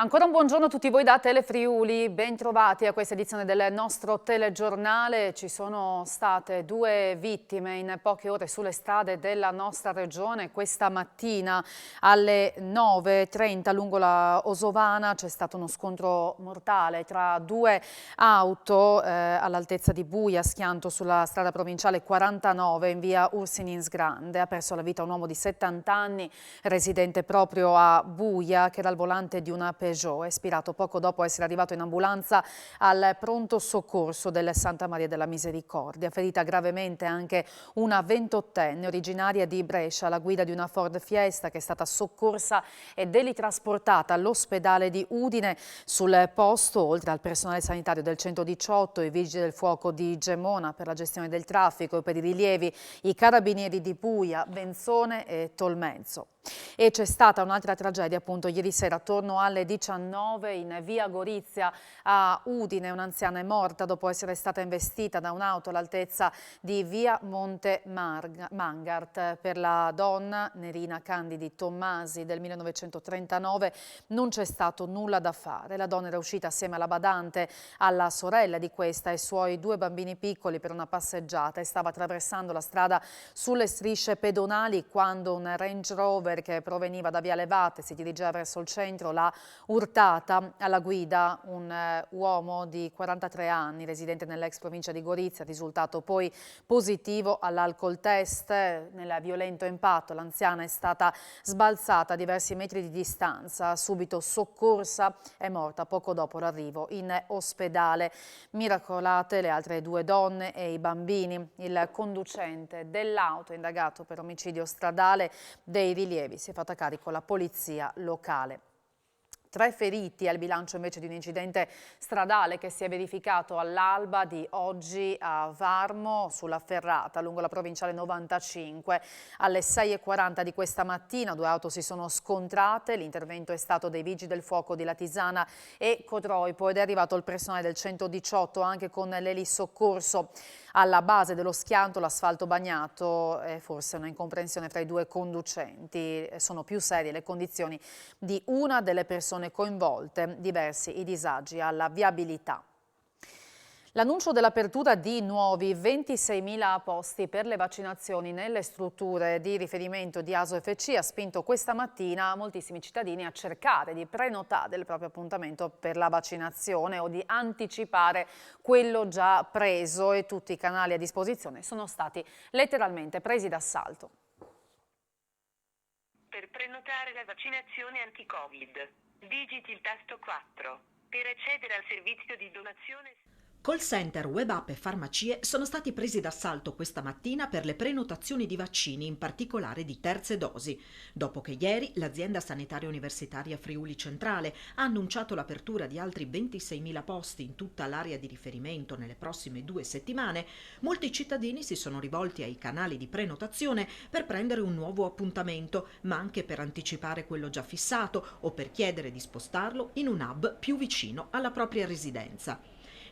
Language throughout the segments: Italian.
Ancora un buongiorno a tutti voi da Telefriuli, ben trovati a questa edizione del nostro telegiornale. Ci sono state 2 vittime in poche ore sulle strade della nostra regione. Questa mattina alle 9:30 lungo la Osovana c'è stato uno scontro mortale tra 2 auto all'altezza di Buia, schianto sulla strada provinciale 49 in via Ursinins Grande. Ha perso la vita un uomo di 70 anni, residente proprio a Buia, che era al volante di una Peugeot, espirato poco dopo essere arrivato in ambulanza al pronto soccorso del Santa Maria della Misericordia. Ferita gravemente anche una 28enne originaria di Brescia, alla guida di una Ford Fiesta, che è stata soccorsa e trasportata all'ospedale di Udine. Sul posto, oltre al personale sanitario del 118, i vigili del fuoco di Gemona per la gestione del traffico e per i rilievi, i carabinieri di Buia, Benzone e Tolmezzo. E c'è stata un'altra tragedia appunto ieri sera attorno alle 19 in via Gorizia a Udine. Un'anziana è morta dopo essere stata investita da un'auto all'altezza di via Monte Mangart. Per la donna Nerina Candidi Tommasi del 1939 non c'è stato nulla da fare. La donna era uscita assieme alla badante, alla sorella di questa e ai suoi 2 bambini piccoli per una passeggiata e stava attraversando la strada sulle strisce pedonali quando un Range Rover che proveniva da via Levate, si dirigeva verso il centro, l'ha urtata. Alla guida un uomo di 43 anni, residente nell'ex provincia di Gorizia, risultato poi positivo all'alcol test. Nel violento impatto l'anziana è stata sbalzata a diversi metri di distanza, subito soccorsa, è morta poco dopo l'arrivo in ospedale. Miracolate le altre 2 donne e i bambini. Il conducente dell'auto, indagato per omicidio stradale, dei rilievi si è fatta carico la polizia locale. 3 feriti al bilancio invece di un incidente stradale che si è verificato all'alba di oggi a Varmo sulla ferrata lungo la provinciale 95. Alle 6:40 di questa mattina 2 auto si sono scontrate, l'intervento è stato dei vigili del fuoco di Latisana e Codroipo ed è arrivato il personale del 118 anche con l'elisoccorso. Alla base dello schianto l'asfalto bagnato, forse una incomprensione fra i 2 conducenti. Sono più serie le condizioni di una delle persone coinvolte, diversi i disagi alla viabilità. L'annuncio dell'apertura di nuovi 26.000 posti per le vaccinazioni nelle strutture di riferimento di ASO-FC ha spinto questa mattina moltissimi cittadini a cercare di prenotare il proprio appuntamento per la vaccinazione o di anticipare quello già preso, e tutti i canali a disposizione sono stati letteralmente presi d'assalto. Per prenotare la vaccinazione anti-Covid, digiti il tasto 4. Per accedere al servizio di donazione... Call center, web app e farmacie sono stati presi d'assalto questa mattina per le prenotazioni di vaccini, in particolare di terze dosi, dopo che ieri l'azienda sanitaria universitaria Friuli Centrale ha annunciato l'apertura di altri 26.000 posti in tutta l'area di riferimento nelle prossime 2 settimane. Molti cittadini si sono rivolti ai canali di prenotazione per prendere un nuovo appuntamento, ma anche per anticipare quello già fissato o per chiedere di spostarlo in un hub più vicino alla propria residenza.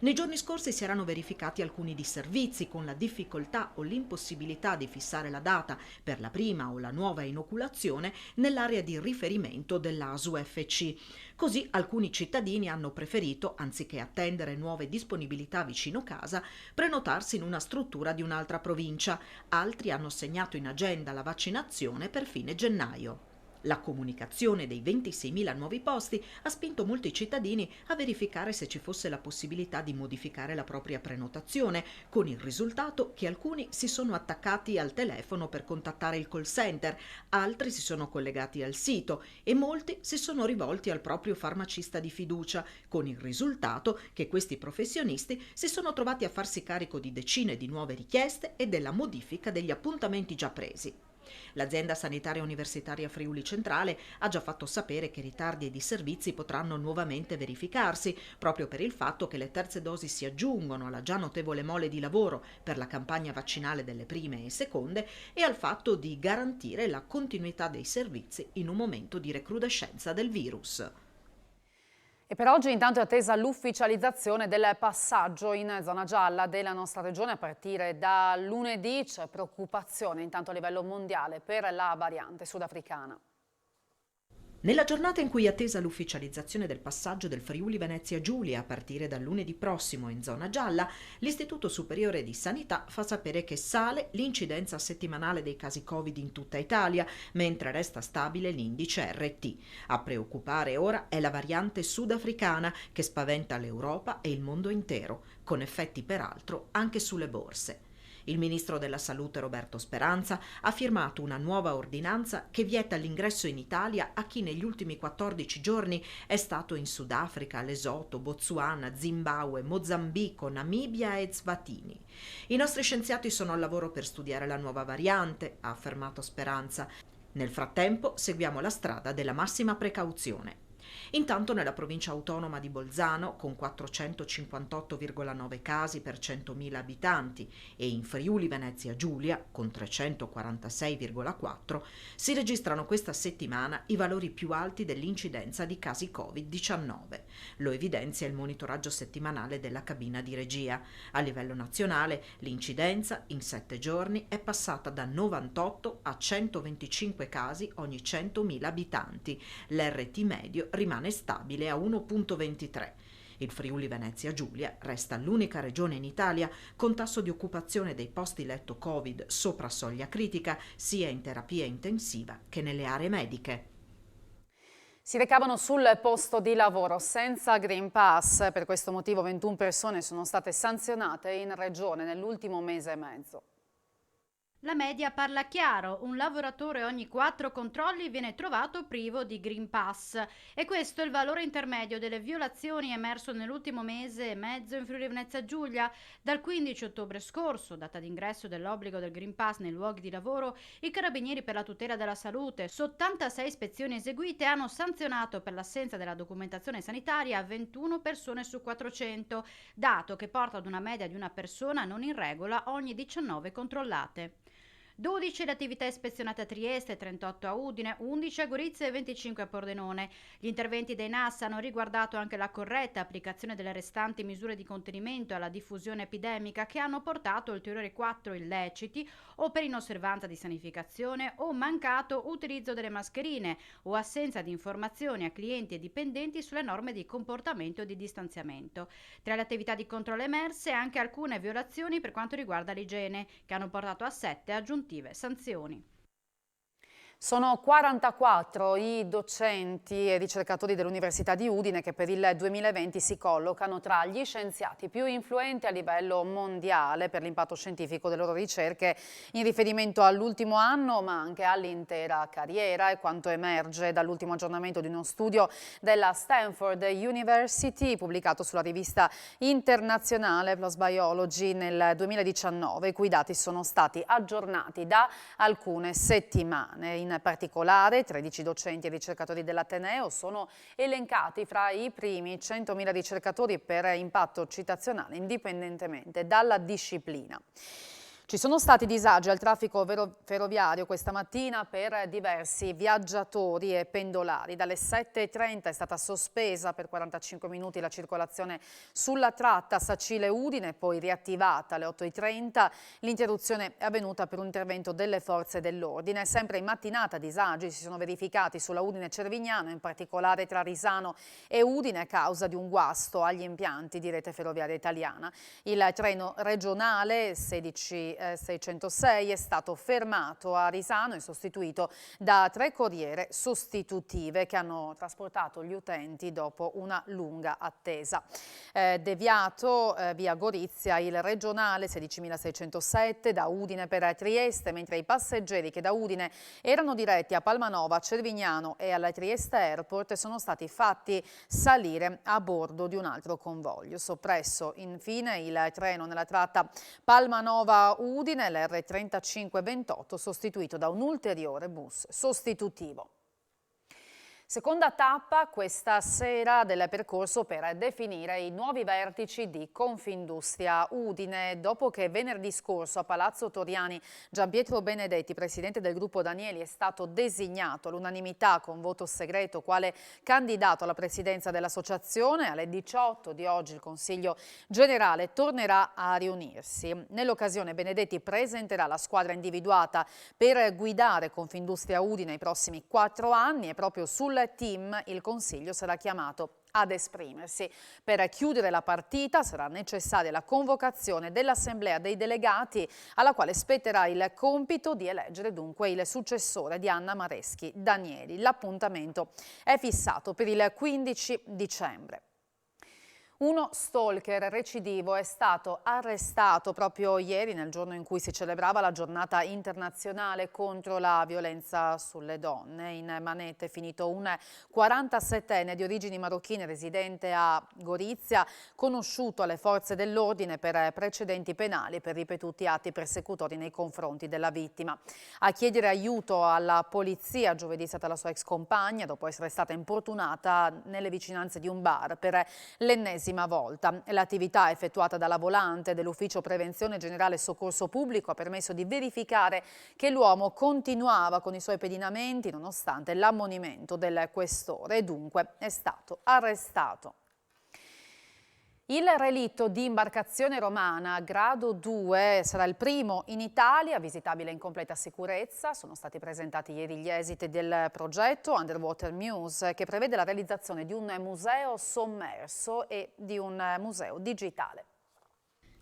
Nei giorni scorsi si erano verificati alcuni disservizi con la difficoltà o l'impossibilità di fissare la data per la prima o la nuova inoculazione nell'area di riferimento dell'ASU-FC. Così alcuni cittadini hanno preferito, anziché attendere nuove disponibilità vicino casa, prenotarsi in una struttura di un'altra provincia. Altri hanno segnato in agenda la vaccinazione per fine gennaio. La comunicazione dei 26.000 nuovi posti ha spinto molti cittadini a verificare se ci fosse la possibilità di modificare la propria prenotazione, con il risultato che alcuni si sono attaccati al telefono per contattare il call center, altri si sono collegati al sito e molti si sono rivolti al proprio farmacista di fiducia, con il risultato che questi professionisti si sono trovati a farsi carico di decine di nuove richieste e della modifica degli appuntamenti già presi. L'azienda sanitaria universitaria Friuli Centrale ha già fatto sapere che ritardi e disservizi potranno nuovamente verificarsi, proprio per il fatto che le terze dosi si aggiungono alla già notevole mole di lavoro per la campagna vaccinale delle prime e seconde e al fatto di garantire la continuità dei servizi in un momento di recrudescenza del virus. E per oggi intanto è attesa l'ufficializzazione del passaggio in zona gialla della nostra regione a partire da lunedì. C'è preoccupazione intanto a livello mondiale per la variante sudafricana. Nella giornata in cui è attesa l'ufficializzazione del passaggio del Friuli Venezia Giulia a partire dal lunedì prossimo in zona gialla, l'Istituto Superiore di Sanità fa sapere che sale l'incidenza settimanale dei casi Covid in tutta Italia, mentre resta stabile l'indice RT. A preoccupare ora è la variante sudafricana che spaventa l'Europa e il mondo intero, con effetti peraltro anche sulle borse. Il ministro della Salute Roberto Speranza ha firmato una nuova ordinanza che vieta l'ingresso in Italia a chi negli ultimi 14 giorni è stato in Sudafrica, Lesotho, Botswana, Zimbabwe, Mozambico, Namibia e Eswatini. I nostri scienziati sono al lavoro per studiare la nuova variante, ha affermato Speranza. Nel frattempo seguiamo la strada della massima precauzione. Intanto nella provincia autonoma di Bolzano, con 458,9 casi per 100.000 abitanti, e in Friuli Venezia Giulia, con 346,4, si registrano questa settimana i valori più alti dell'incidenza di casi Covid-19. Lo evidenzia il monitoraggio settimanale della cabina di regia. A livello nazionale, l'incidenza in 7 giorni è passata da 98 a 125 casi ogni 100.000 abitanti. L'RT medio rimane stabile a 1,23. Il Friuli Venezia Giulia resta l'unica regione in Italia con tasso di occupazione dei posti letto Covid sopra soglia critica sia in terapia intensiva che nelle aree mediche. Si recavano sul posto di lavoro senza Green Pass, per questo motivo 21 persone sono state sanzionate in regione nell'ultimo mese e mezzo. La media parla chiaro, un lavoratore ogni 4 controlli viene trovato privo di Green Pass e questo è il valore intermedio delle violazioni emerso nell'ultimo mese e mezzo in Friuli Venezia Giulia. Dal 15 ottobre scorso, data d'ingresso dell'obbligo del Green Pass nei luoghi di lavoro, i carabinieri per la tutela della salute, su 86 ispezioni eseguite, hanno sanzionato per l'assenza della documentazione sanitaria 21 persone su 400, dato che porta ad una media di una persona non in regola ogni 19 controllate. 12 le attività ispezionate a Trieste, 38 a Udine, 11 a Gorizia e 25 a Pordenone. Gli interventi dei NAS hanno riguardato anche la corretta applicazione delle restanti misure di contenimento alla diffusione epidemica che hanno portato ulteriori 4 illeciti o per inosservanza di sanificazione o mancato utilizzo delle mascherine o assenza di informazioni a clienti e dipendenti sulle norme di comportamento e di distanziamento. Tra le attività di controllo emerse anche alcune violazioni per quanto riguarda l'igiene che hanno portato a 7 aggiuntive sanzioni. Sono 44 i docenti e ricercatori dell'Università di Udine che per il 2020 si collocano tra gli scienziati più influenti a livello mondiale per l'impatto scientifico delle loro ricerche in riferimento all'ultimo anno ma anche all'intera carriera, e quanto emerge dall'ultimo aggiornamento di uno studio della Stanford University pubblicato sulla rivista internazionale PLOS Biology nel 2019, i cui dati sono stati aggiornati da alcune settimane. In particolare 13 docenti e ricercatori dell'Ateneo sono elencati fra i primi 100.000 ricercatori per impatto citazionale indipendentemente dalla disciplina. Ci sono stati disagi al traffico ferroviario questa mattina per diversi viaggiatori e pendolari. Dalle 7:30 è stata sospesa per 45 minuti la circolazione sulla tratta Sacile-Udine, poi riattivata alle 8:30. L'interruzione è avvenuta per un intervento delle forze dell'ordine. Sempre in mattinata disagi si sono verificati sulla Udine-Cervignano, in particolare tra Risano e Udine, a causa di un guasto agli impianti di Rete Ferroviaria Italiana. Il treno regionale 606 è stato fermato a Risano e sostituito da 3 corriere sostitutive che hanno trasportato gli utenti dopo una lunga attesa. Deviato via Gorizia il regionale 16.607 da Udine per Trieste, mentre i passeggeri che da Udine erano diretti a Palmanova, Cervignano e alla Trieste Airport sono stati fatti salire a bordo di un altro convoglio. Soppresso infine il treno nella tratta Palmanova-Udine, l'R3528, sostituito da un ulteriore bus sostitutivo. Seconda tappa questa sera del percorso per definire i nuovi vertici di Confindustria Udine. Dopo che venerdì scorso a Palazzo Toriani Gianpietro Benedetti, presidente del gruppo Danieli, è stato designato all'unanimità con voto segreto quale candidato alla presidenza dell'associazione, alle 18 di oggi il Consiglio Generale tornerà a riunirsi. Nell'occasione Benedetti presenterà la squadra individuata per guidare Confindustria Udine i prossimi 4 anni e proprio sul del team il Consiglio sarà chiamato ad esprimersi. Per chiudere la partita sarà necessaria la convocazione dell'Assemblea dei Delegati, alla quale spetterà il compito di eleggere dunque il successore di Anna Mareschi Danieli. L'appuntamento è fissato per il 15 dicembre. Uno stalker recidivo è stato arrestato proprio ieri, nel giorno in cui si celebrava la giornata internazionale contro la violenza sulle donne. In manette è finito un 47enne di origini marocchine residente a Gorizia, conosciuto alle forze dell'ordine per precedenti penali e per ripetuti atti persecutori nei confronti della vittima. A chiedere aiuto alla polizia giovedì è stata la sua ex compagna, dopo essere stata importunata nelle vicinanze di un bar per l'ennesima volta. L'attività effettuata dalla volante dell'Ufficio Prevenzione Generale e Soccorso Pubblico ha permesso di verificare che l'uomo continuava con i suoi pedinamenti nonostante l'ammonimento del questore e dunque è stato arrestato. Il relitto di imbarcazione romana grado 2 sarà il primo in Italia, visitabile in completa sicurezza. Sono stati presentati ieri gli esiti del progetto Underwater Muse, che prevede la realizzazione di un museo sommerso e di un museo digitale.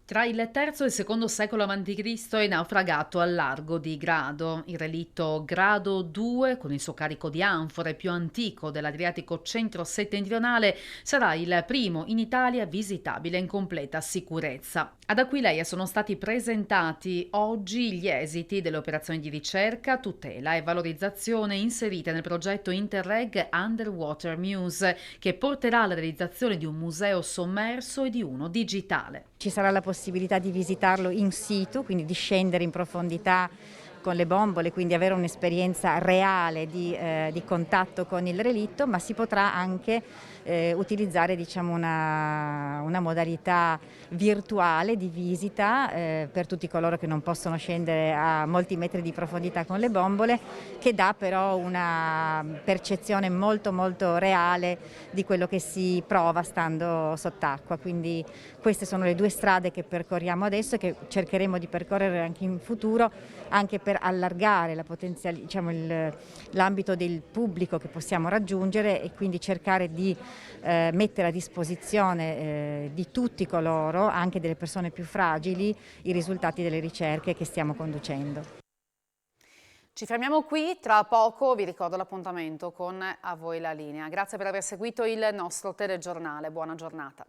Tra il III e il II secolo a.C. è naufragato al largo di Grado. Il relitto grado 2, con il suo carico di anfore più antico dell'Adriatico centro-settentrionale, sarà il primo in Italia visitabile in completa sicurezza. Ad Aquileia sono stati presentati oggi gli esiti delle operazioni di ricerca, tutela e valorizzazione inserite nel progetto Interreg Underwater Muse, che porterà alla realizzazione di un museo sommerso e di uno digitale. Ci sarà la possibilità di visitarlo in situ, quindi di scendere in profondità con le bombole, quindi avere un'esperienza reale di contatto con il relitto, ma si potrà anche utilizzare, diciamo, una modalità virtuale di visita per tutti coloro che non possono scendere a molti metri di profondità con le bombole, che dà però una percezione molto molto reale di quello che si prova stando sott'acqua. Quindi queste sono le due strade che percorriamo adesso e che cercheremo di percorrere anche in futuro, anche per allargare l'ambito del pubblico che possiamo raggiungere e quindi cercare di mettere a disposizione di tutti coloro, anche delle persone più fragili, i risultati delle ricerche che stiamo conducendo. Ci fermiamo qui, tra poco vi ricordo l'appuntamento con A Voi la Linea. Grazie per aver seguito il nostro telegiornale, buona giornata.